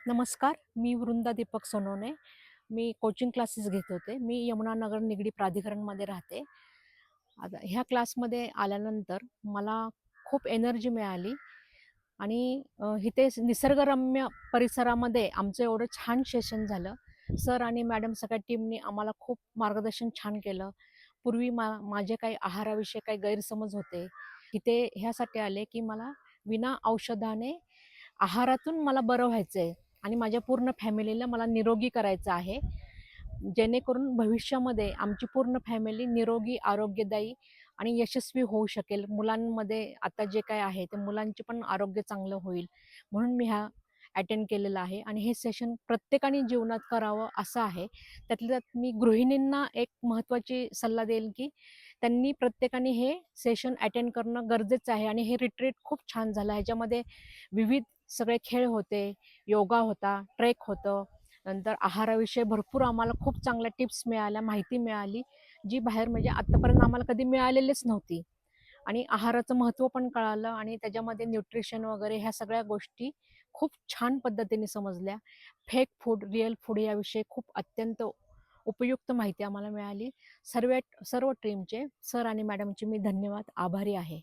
नमस्कार, मी वृंदा दीपक सोनवणे. मी coaching classes घेत होते. मी यमुनानगर निगडी प्राधिकरणमध्ये राहते. आता ह्या क्लासमध्ये आल्यानंतर मला खूप एनर्जी मिळाली आणि इथे निसर्गरम्य परिसरामध्ये आमचं एवढं छान सेशन झालं. सर आणि मॅडम सगळ्या टीमनी आम्हाला खूप मार्गदर्शन छान केलं. पूर्वी माझे काही आहाराविषयी काही गैरसमज होते. इथे ह्यासाठी आले, की मला विना औषधाने आहारातून मला बरं व्हायचंय आणि माझ्या पूर्ण फॅमिलीला मला निरोगी करायचं आहे. जेणेकरून भविष्यामध्ये आमची पूर्ण फॅमिली निरोगी, आरोग्यदायी आणि यशस्वी होऊ शकेल. मुलांमध्ये आता जे काय आहे ते मुलांचे पण आरोग्य चांगलं होईल. म्हणून मी हा अटेंड केलेला आहे आणि हे सेशन प्रत्येकाने जीवनात करावं असं आहे. त्यातल्या त्यात मी गृहिणींना एक महत्त्वाची सल्ला देईल, की त्यांनी प्रत्येकाने हे सेशन अटेंड करणं गरजेचं आहे आणि हे रिट्रीट खूप छान झालं. ह्याच्यामध्ये विविध सगळे खेळ होते, योगा होता, ट्रेक होतं. नंतर आहाराविषयी भरपूर आम्हाला खूप चांगल्या टिप्स मिळाल्या, माहिती मिळाली, जी बाहेर म्हणजे आत्तापर्यंत आम्हाला कधी मिळालेलीच नव्हती. आणि आहाराचं महत्त्व पण कळालं आणि त्याच्यामध्ये न्यूट्रिशन वगैरे ह्या सगळ्या गोष्टी खूप छान पद्धतीने समजल्या. फेक फूड, रिअल फूड याविषयी खूप अत्यंत उपयुक्त माहिती आम्हाला मिळाली. सर्व टीमचे सर आणि मॅडमचे मी धन्यवाद, आभारी आहे.